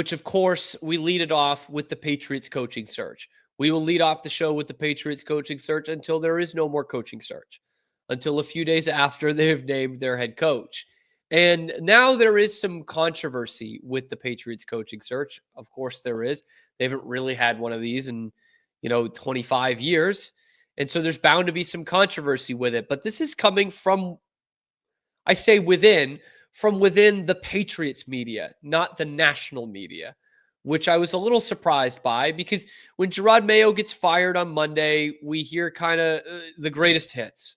which of course we lead it off with the Patriots coaching search. We will lead off the show with the Patriots coaching search until there is no more coaching search, until a few days after they have named their head coach. And now there is some controversy with the Patriots coaching search. Of course there is. They haven't really had one of these in, 25 years. And so there's bound to be some controversy with it. But this is coming from, I say from within the Patriots media, not the national media, which I was a little surprised by, because when Gerard Mayo gets fired on Monday, we hear kind of the greatest hits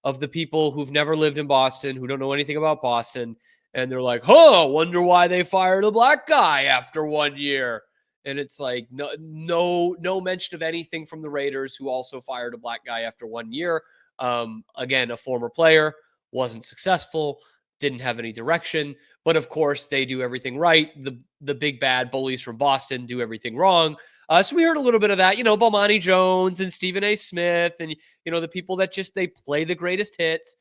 of the people who've never lived in Boston, who don't know anything about Boston. And they're like, wonder why they fired a black guy after 1 year. And it's like, no mention of anything from the Raiders, who also fired a black guy after 1 year. Again, a former player, wasn't successful, didn't have any direction, but of course they do everything right. The big bad bullies from Boston do everything wrong. So we heard a little bit of that, Bomani Jones and Stephen A. Smith and, the people that they play the greatest hits.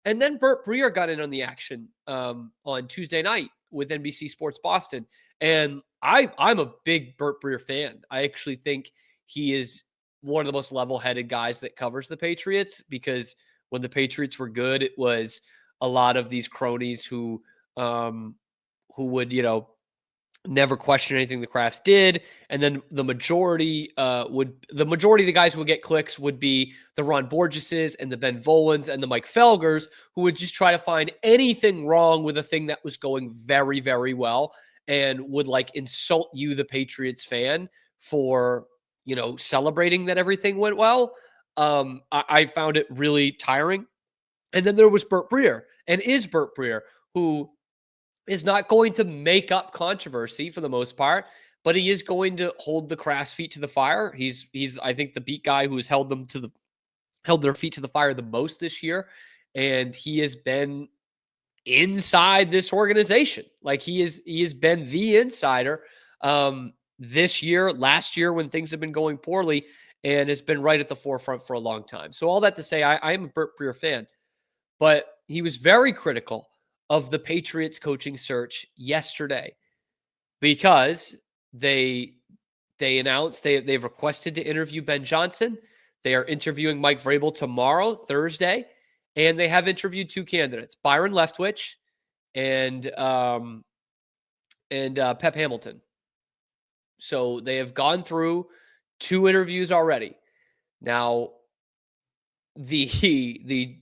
And then Burt Breer got in on the action on Tuesday night with NBC Sports Boston. And I'm a big Burt Breer fan. I actually think he is one of the most level-headed guys that covers the Patriots, because when the Patriots were good, it was a lot of these cronies who would, never question anything the Krafts did. And then the majority of the guys who would get clicks would be the Ron Borgeses and the Ben Volans and the Mike Felgers, who would just try to find anything wrong with a thing that was going very, very well, and would insult you, the Patriots fan, for, celebrating that everything went well. I found it really tiring. And then there was Burt Breer, and is Burt Breer, who is not going to make up controversy for the most part, but he is going to hold the Kraft's feet to the fire. He's I think the beat guy who has held their feet to the fire the most this year, and he has been inside this organization. He has been the insider this year, last year when things have been going poorly, and has been right at the forefront for a long time. So all that to say, I am a Burt Breer fan. But he was very critical of the Patriots coaching search yesterday, because they announced they've requested to interview Ben Johnson. They are interviewing Mike Vrabel tomorrow, Thursday, and they have interviewed two candidates, Byron Leftwich and Pep Hamilton. So they have gone through 2 interviews already. Now, the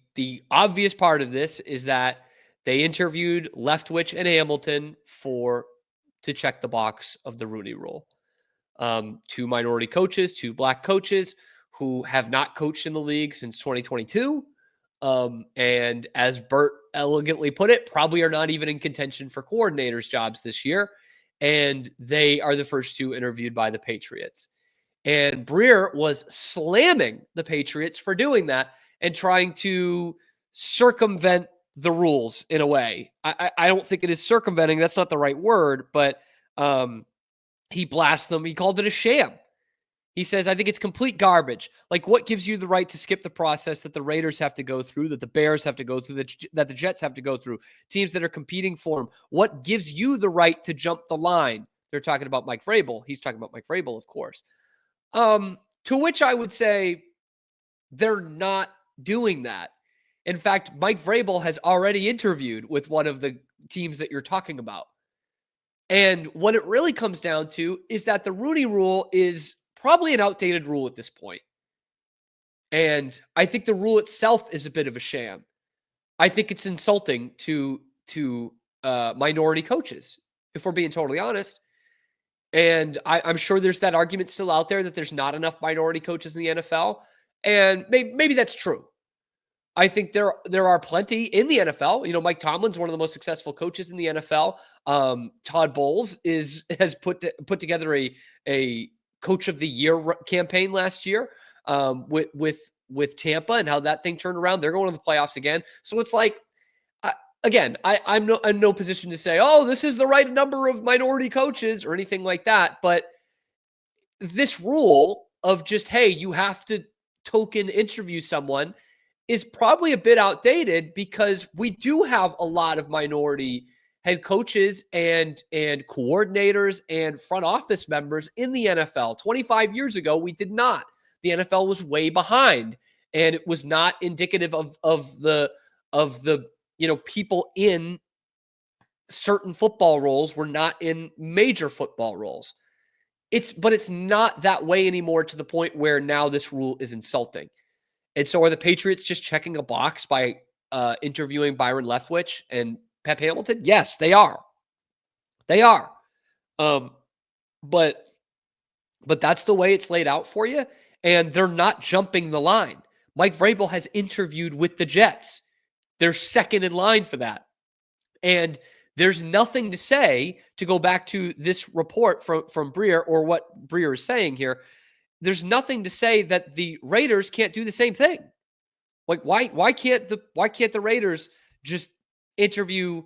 obvious part of this is that they interviewed Leftwich and Hamilton to check the box of the Rooney Rule. 2 minority coaches, 2 black coaches who have not coached in the league since 2022. And as Burt elegantly put it, probably are not even in contention for coordinators' jobs this year. And they are the first 2 interviewed by the Patriots. And Breer was slamming the Patriots for doing that and trying to circumvent the rules in a way. I don't think it is circumventing. That's not the right word, but he blasts them. He called it a sham. He says, I think it's complete garbage. What gives you the right to skip the process that the Raiders have to go through, that the Bears have to go through, that the Jets have to go through, teams that are competing for them? What gives you the right to jump the line? They're talking about Mike Vrabel. He's talking about Mike Vrabel, of course. To which I would say they're not doing that. In fact, Mike Vrabel has already interviewed with one of the teams that you're talking about. And what it really comes down to is that the Rooney Rule is probably an outdated rule at this point. And I think the rule itself is a bit of a sham. I think it's insulting to minority coaches, if we're being totally honest. And I'm sure there's that argument still out there that there's not enough minority coaches in the NFL. And maybe that's true. I think there are plenty in the NFL. Mike Tomlin's one of the most successful coaches in the NFL. Todd Bowles has put together a Coach of the Year campaign last year with Tampa, and how that thing turned around. They're going to the playoffs again. So it's I'm in no position to say, this is the right number of minority coaches or anything like that. But this rule of just, hey, you have to token interview someone is probably a bit outdated, because we do have a lot of minority head coaches and coordinators and front office members in the NFL. 25 years ago, we did not. The NFL was way behind, and it was not indicative of the people in certain football roles were not in major football roles. But it's not that way anymore, to the point where now this rule is insulting. And so are the Patriots just checking a box by interviewing Byron Leftwich and Pep Hamilton? Yes, they are. They are. But that's the way it's laid out for you. And they're not jumping the line. Mike Vrabel has interviewed with the Jets. They're second in line for that. And there's nothing to say, to go back to this report from Breer, or what Breer is saying here. There's nothing to say that the Raiders can't do the same thing. Like, why can't the Raiders just interview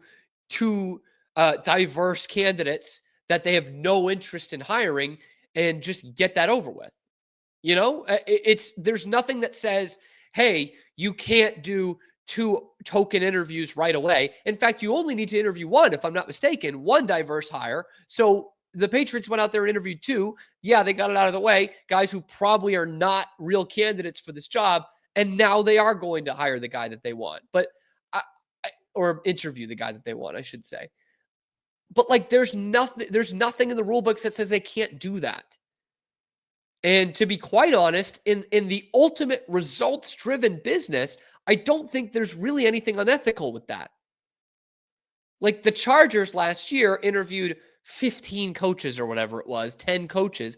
two diverse candidates that they have no interest in hiring and just get that over with? There's nothing that says, hey, you can't do 2 token interviews right away. In fact, you only need to interview 1, if I'm not mistaken, 1 diverse hire. So the Patriots went out there and interviewed 2. Yeah, they got it out of the way. Guys who probably are not real candidates for this job. And now they are going to hire the guy that they want, or interview the guy that they want, I should say. But like, there's nothing in the rule books that says they can't do that. And to be quite honest, in the ultimate results-driven business, I don't think there's really anything unethical with that. Like, the Chargers last year interviewed 15 coaches or whatever it was, 10 coaches,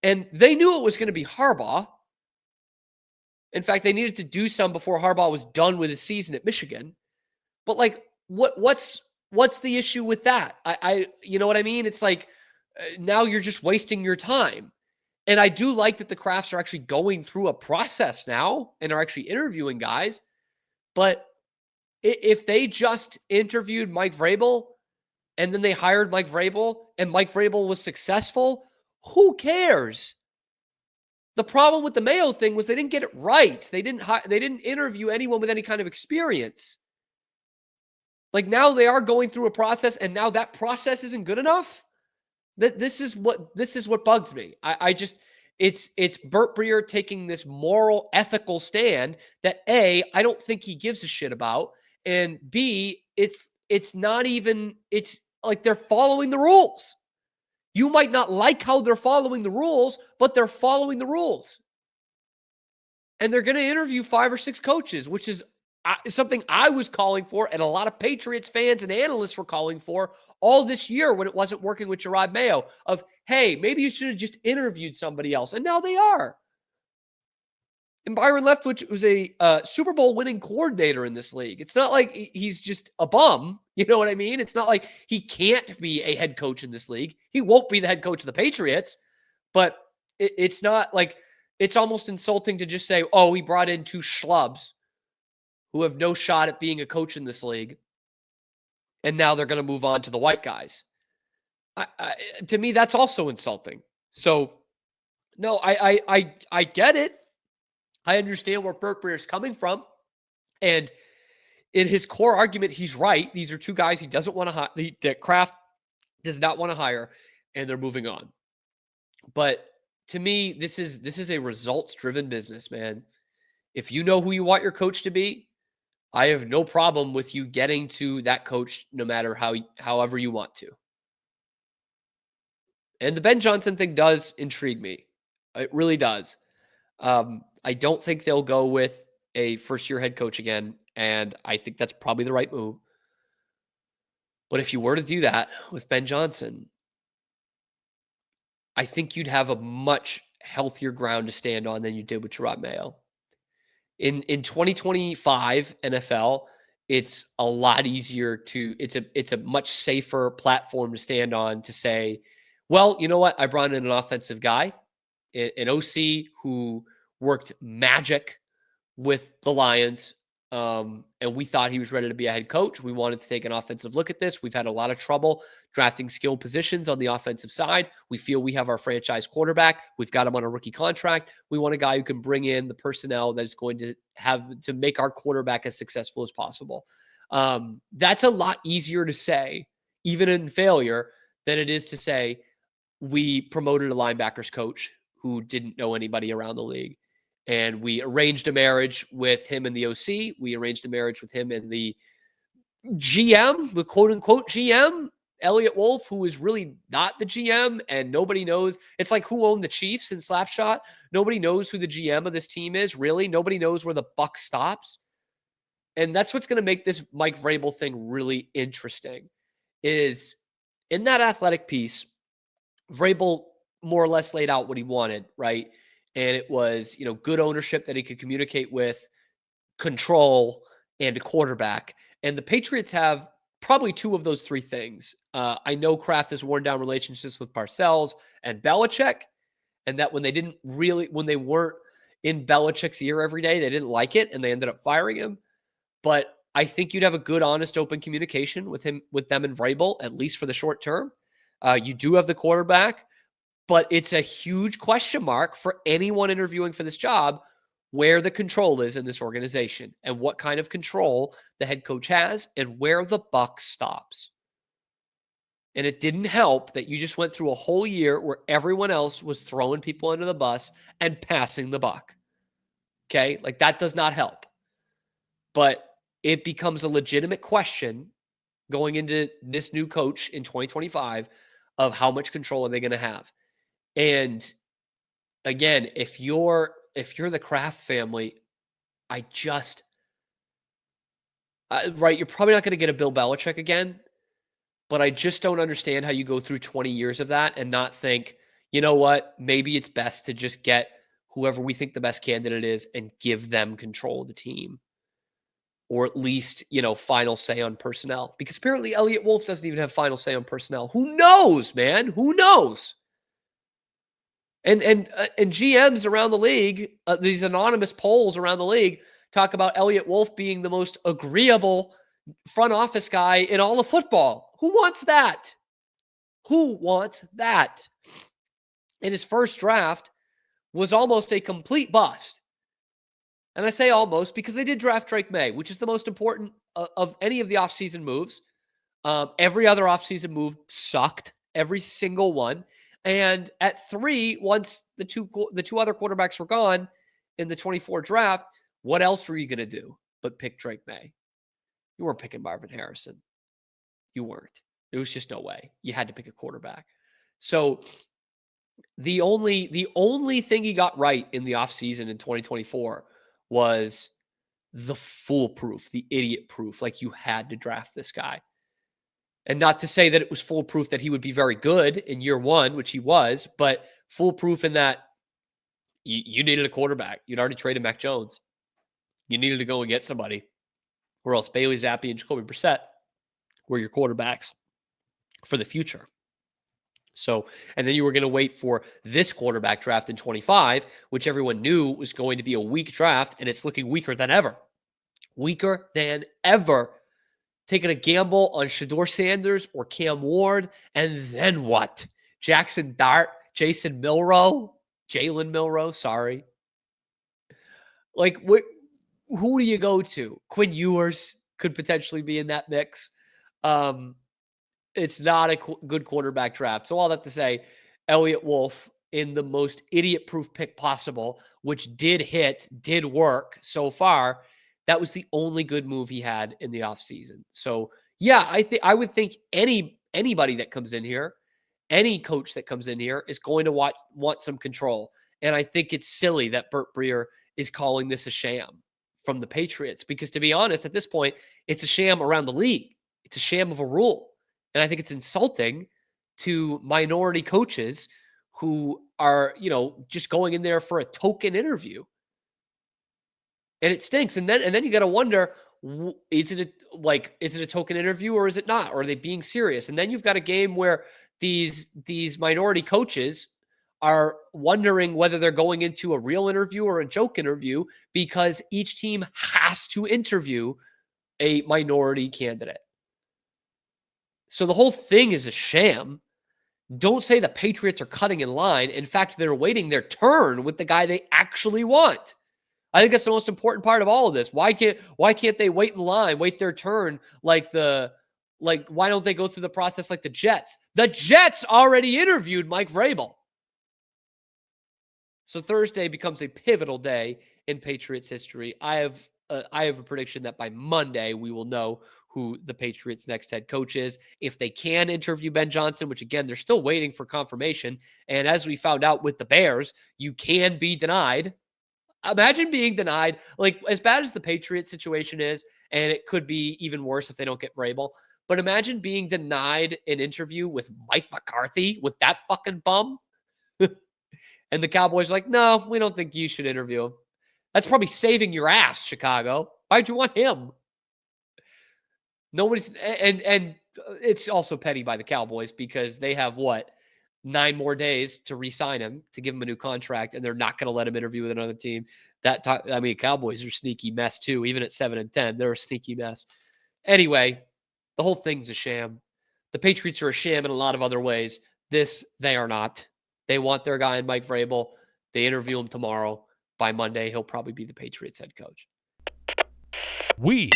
and they knew it was going to be Harbaugh. In fact, they needed to do some before Harbaugh was done with his season at Michigan. But like, what's the issue with that? You know what I mean? It's like, now you're just wasting your time. And I do like that the Krafts are actually going through a process now and are actually interviewing guys. But if they just interviewed Mike Vrabel and then they hired Mike Vrabel and Mike Vrabel was successful, who cares? The problem with the Mayo thing was they didn't get it right. They didn't interview anyone with any kind of experience. Like, now they are going through a process, and now that process isn't good enough. This is what bugs me. It's Burt Breer taking this moral, ethical stand that A, I don't think he gives a shit about, and B, it's like they're following the rules. You might not like how they're following the rules, but they're following the rules. And they're going to interview 5 or 6 coaches, which is something I was calling for, and a lot of Patriots fans and analysts were calling for all this year when it wasn't working with Gerard Mayo, of, hey, maybe you should have just interviewed somebody else. And now they are. And Byron Leftwich was a Super Bowl winning coordinator in this league. It's not like he's just a bum. You know what I mean? It's not like he can't be a head coach in this league. He won't be the head coach of the Patriots, but it's not like, it's almost insulting to just say, oh, he brought in 2 schlubs who have no shot at being a coach in this league, and now they're going to move on to the white guys. To me, that's also insulting. So, no, I get it. I understand where Burt Breer is coming from, and in his core argument, he's right. These are 2 guys he doesn't want to hire, that Kraft does not want to hire, and they're moving on. But to me, this is a results-driven business, man. If you know who you want your coach to be, I have no problem with you getting to that coach no matter however you want to. And the Ben Johnson thing does intrigue me. It really does. I don't think they'll go with a first-year head coach again, and I think that's probably the right move. But if you were to do that with Ben Johnson, I think you'd have a much healthier ground to stand on than you did with Gerard Mayo. In 2025 NFL, it's a lot easier it's a much safer platform to stand on to say, well, you know what? I brought in an offensive guy, an OC who worked magic with the Lions. And we thought he was ready to be a head coach. We wanted to take an offensive look at this. We've had a lot of trouble drafting skill positions on the offensive side. We feel we have our franchise quarterback. We've got him on a rookie contract. We want a guy who can bring in the personnel that is going to have to make our quarterback as successful as possible. That's a lot easier to say even in failure, than it is to say, we promoted a linebackers coach who didn't know anybody around the league. And we arranged a marriage with him and the OC. We arranged a marriage with him and the GM, the quote unquote GM, Elliot Wolf, who is really not the GM, and nobody knows. It's like who owned the Chiefs in Slapshot. Nobody knows who the GM of this team is, really. Nobody knows where the buck stops. And that's what's going to make this Mike Vrabel thing really interesting, is in that athletic piece, Vrabel more or less laid out what he wanted, right? And it was, good ownership that he could communicate with, control, and a quarterback. And the Patriots have probably two of those three things. I know Kraft has worn down relationships with Parcells and Belichick, and that when they weren't in Belichick's ear every day, they didn't like it, and they ended up firing him. But I think you'd have a good, honest, open communication with them and Vrabel, at least for the short term. You do have the quarterback, but it's a huge question mark for anyone interviewing for this job where the control is in this organization and what kind of control the head coach has and where the buck stops. And it didn't help that you just went through a whole year where everyone else was throwing people under the bus and passing the buck. Okay? Like, that does not help. But it becomes a legitimate question going into this new coach in 2025 of how much control are they going to have. And again, if you're the Kraft family, right, you're probably not going to get a Bill Belichick again, but I just don't understand how you go through 20 years of that and not think, you know what, maybe it's best to just get whoever we think the best candidate is and give them control of the team. Or at least, final say on personnel. Because apparently Elliot Wolf doesn't even have final say on personnel. Who knows, man? Who knows? And GMs around the league, these anonymous polls around the league, talk about Elliot Wolf being the most agreeable front office guy in all of football. Who wants that? Who wants that? And his first draft was almost a complete bust. And I say almost because they did draft Drake May, which is the most important of any of the offseason moves. Every other offseason move sucked, every single one. And at 3, once the two other quarterbacks were gone in the 24 draft, what else were you going to do but pick Drake May? You weren't picking Marvin Harrison. You weren't. There was just no way. You had to pick a quarterback. So the only thing he got right in the offseason in 2024 was the foolproof, the idiot proof. Like, you had to draft this guy. And not to say that it was foolproof that he would be very good in year one, which he was, but foolproof in that you needed a quarterback. You'd already traded Mac Jones. You needed to go and get somebody, or else Bailey Zappi and Jacoby Brissett were your quarterbacks for the future. So, and then you were going to wait for this quarterback draft in 25, which everyone knew was going to be a weak draft, and it's looking weaker than ever. Weaker than ever. Taking a gamble on Shedeur Sanders or Cam Ward, and then what? Jackson Dart, Jalen Milroe, sorry. Like, who do you go to? Quinn Ewers could potentially be in that mix. It's not a good quarterback draft. So all that to say, Elliot Wolf in the most idiot-proof pick possible, which did work so far. That was the only good move he had in the offseason. So yeah, I would think anybody that comes in here, any coach that comes in here is going to want some control. And I think it's silly that Burt Breer is calling this a sham from the Patriots, because to be honest, at this point, it's a sham around the league. It's a sham of a rule. And I think it's insulting to minority coaches who are, just going in there for a token interview. And it stinks. And then you got to wonder, is it a token interview or is it not? Or are they being serious? And then you've got a game where these minority coaches are wondering whether they're going into a real interview or a joke interview, because each team has to interview a minority candidate. So the whole thing is a sham. Don't say the Patriots are cutting in line. In fact, they're waiting their turn with the guy they actually want. I think that's the most important part of all of this. Why can't they wait in line, wait their turn like the Like, why don't they go through the process like the Jets? The Jets already interviewed Mike Vrabel. So Thursday becomes a pivotal day in Patriots history. I have a prediction that by Monday we will know who the Patriots' next head coach is. If they can interview Ben Johnson, which again, they're still waiting for confirmation. And as we found out with the Bears, you can be denied. Imagine being denied, like as bad as the Patriots situation is, and it could be even worse if they don't get Vrabel. But imagine being denied an interview with Mike McCarthy with that fucking bum. And the Cowboys are like, no, we don't think you should interview him. That's probably saving your ass, Chicago. Why'd you want him? Nobody's and it's also petty by the Cowboys because they have 9 more days to re-sign him, to give him a new contract, and they're not going to let him interview with another team. Cowboys are a sneaky mess too. Even at 7-10, they're a sneaky mess. Anyway, the whole thing's a sham. The Patriots are a sham in a lot of other ways. This, they are not. They want their guy in Mike Vrabel. They interview him tomorrow. By Monday, he'll probably be the Patriots head coach. We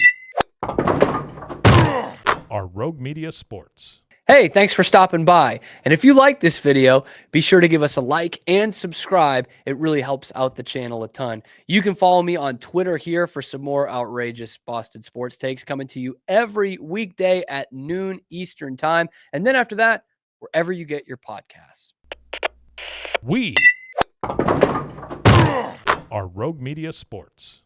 are Rogue Media Sports. Hey, thanks for stopping by. And if you like this video, be sure to give us a like and subscribe. It really helps out the channel a ton. You can follow me on Twitter here for some more outrageous Boston sports takes coming to you every weekday at noon Eastern time. And then after that, wherever you get your podcasts. We are Rogue Media Sports.